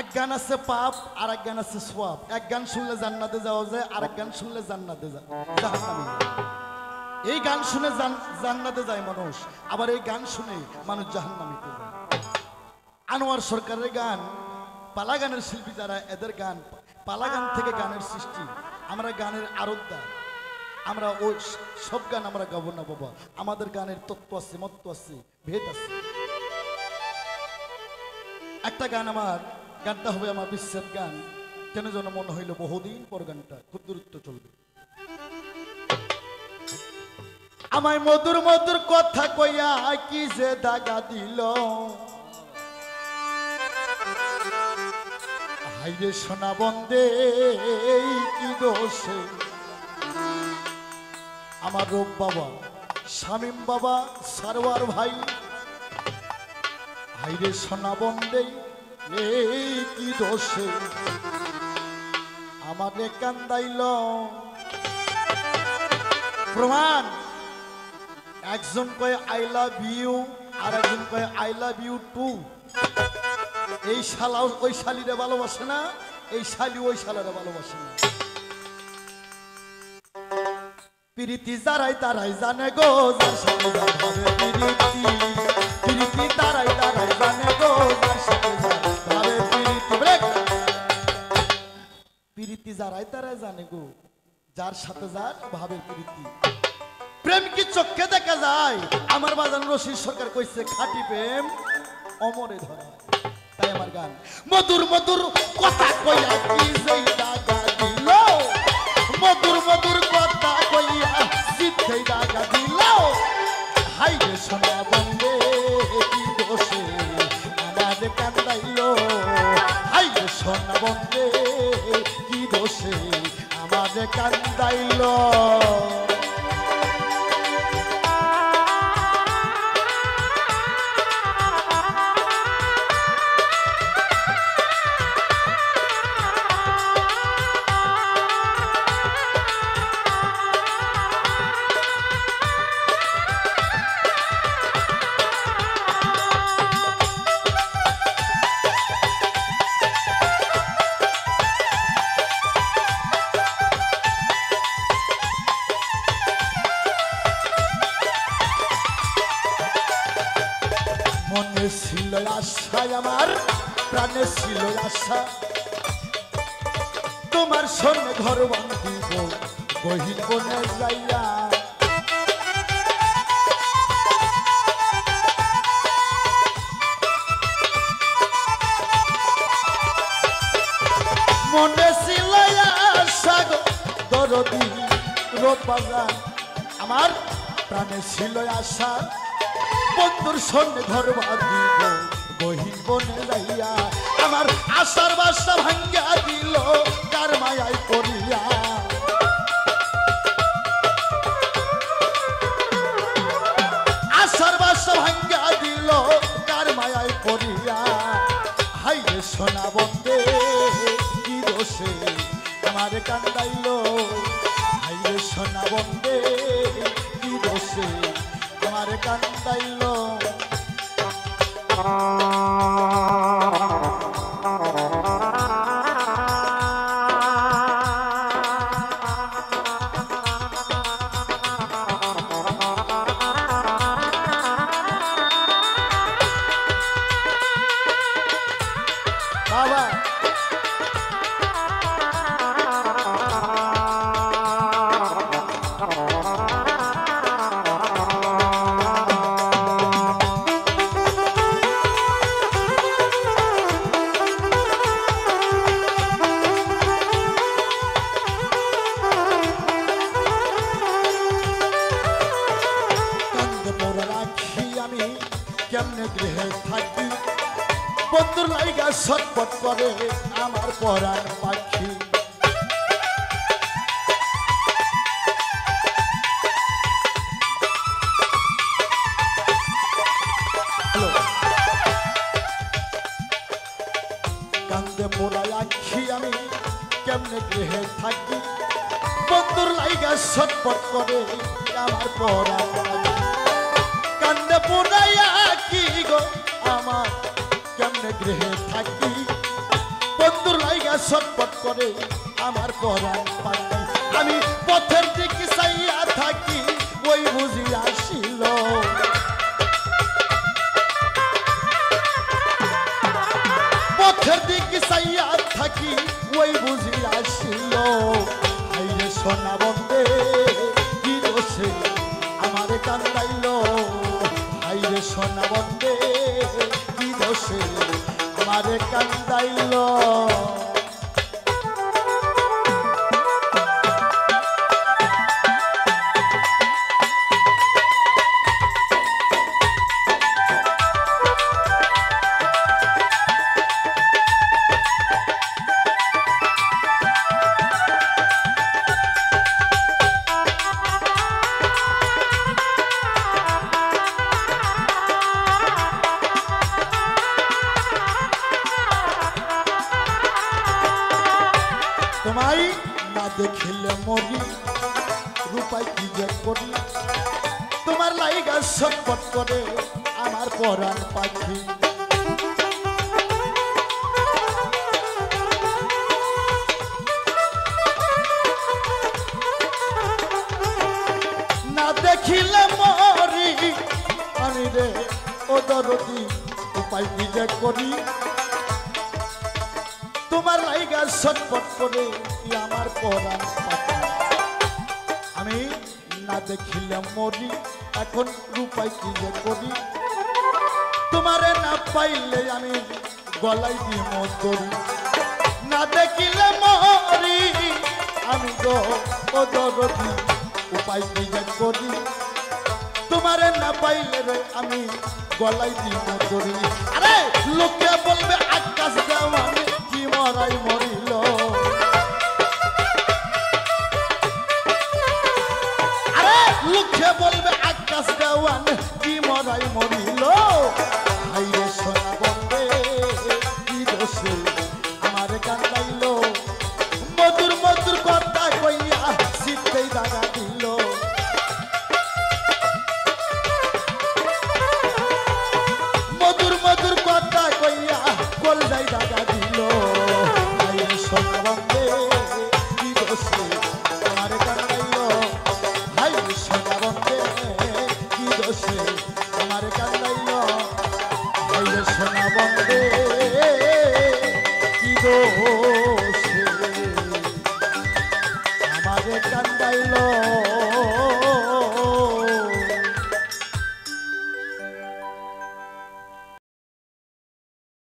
এক গান আছে পাপ আর এক গান আছে সওয়াব। এক গান শুনলে জান্নাতে যাওয়া যায়, আর এক গান শুনলে জান্নাতে জাহান্নামে যায়। এই গান শুনে জান্নাতে যায় মানুষ, আবার এই গান শুনে মানুষ জাহান্নামে যায়। আনোয়ার সরকারের গান, পালা গানের শিল্পী যারা, এদের গান, পালা গান থেকে গানের সৃষ্টি। আমরা গানের আরোদ্দা, আমরা ওই সব গান আমরা গাবো না বাবা। আমাদের গানের তত্ত্ব আছে, মত্ত্ব আছে, ভেদ আছে। একটা গান, আমার গানটা হবে আমার বিচ্ছেদ গান। কেন যেন মনে হইল বহুদিন পর গানটা খুব দূরত্ব চলবে। আমায় মধুর মধুর কথা কইয়া কি যে দাগা দিল, হাইরে সোনা বন্দে কি দোষে। আমার রূপ বাবা, শামীম বাবা, সারোয়ার ভাই, হাইরে সোনা বন্দে এই কি দোষে আমারে কান্দাইল। প্রমাণ, একজন কয় আই লাভ ইউ, আর একজন কয় আই লাভ ইউ টু। এই শালা ওই শালিরে ভালোবাসে না, এই শালি ওই শালারে ভালোবাসে না। প্রীতি যারাই তারাই জানে গো, যার সাথে যার ভাবে প্রীতি। প্রীতি তারাই তারাই জানে গো, যার সাথে যার ভাবে প্রীতি। প্রীতি যারাই তারাই জানে গো, যার সাথে যার ভাবে প্রীতি। প্রেম কি চোখে দেখা যায়? আমার বাজান রশিদ সরকার কইছে খাঁটি প্রেম অমরে ধরা। তাই আমার গান মধুর মধুর কথা কইয়া কি যেই দাগা দিল, মধুর মধুর কথা কইয়া জিতেই দাগা দিল। হাইরে সোনা বন্দে কি দোষে আমারে কান্দাইল, হাইরে সোনা বন্দে কি দোষে আমারে কান্দাইল। মনে ছিল আশা, আমার প্রাণে ছিল আশা, তোমার সঙ্গে ঘর বাঁধিব গহীন বনে যাইয়া। মনে ছিল আশা গো দরদি রোবাজান, আমার প্রাণে ছিল আশা, বন্ধুর সঙ্গে ঘর বাঁধিব গহীন বনে যাইয়া। আমার আশার বাসা ভাঙ্গা দিল কার মায়ায় পড়িয়া। আশার বাসা ভাঙ্গা দিল কার মায়ায় পড়িয়া। হাইরে সোনা বন্দে কি দোষে আমার কান্দাইল, হাইরে সোনা বন্দে কি দোষে আমার কান্দাইল। বাবা কেমনে গৃহে থাকি, বন্ধুর লাইগা ছটফট করে আমার পরাণ পাখি। কান্দে মোরা আখি আমি কেমনে গৃহে থাকি, বন্ধুর লাইগা ছটফট করে আমার পরাণ পাখি। কান্দে মোরা আখি গো আমার কেমনে গৃহে থাকি বন্ধুর লাইগা ছটপট করে আমার পরাণ পাখি আমি পথের দিকে চাইয়া থাকি ওই বুঝি আসিল পথের দিকে চাইয়া থাকি ওই বুঝি আসিল আইরে সোনা বন্দে কি দোষে আমার কান্দাইল আইরে সোনা বন্দে কি দোষে আমার কান্দাইল তোমায় না দেখিলে মরি রূপাই কি যে করি তোমার লাইগা ছটপট করে আমার পরাণ পাখি না দেখিলে মরি আমি রে ও দরদি উপায় কি যে করি তোমার লাইগা ছটপট করে আমার পরাণ পাখি আমি না দেখিলে মরি এখন রূপাই কি যে করি তোমারে না পাইলে আমি গলাই দিয়ে মরি না দেখিলে মরি আমি গো ও দরদি উপায় কি যে করি তোমারে না পাইলে রে আমি গলাই দিয়ে মরি আরে লোকে বলবে আকাশ দেওয়ানে কি মরাই মরিল আরে লোকে বলবে আকাশ দেওয়ানে কি মরাই মরিল হাইরে সোনা বন্দে কি দোষে আমার কান্দাইল মধুর মধুর কথা কইয়া শীতেই দাগা দিল মধুর মধুর কথা কইয়া কলজাই দাগা দিল হাইরে সোনা বন্দে কি দোষে আমার কান্দাইল হাইরে সোনা বন্দে কি দোষে আমার কান্দাইল হাইরে সোনা বন্দে কি দোষে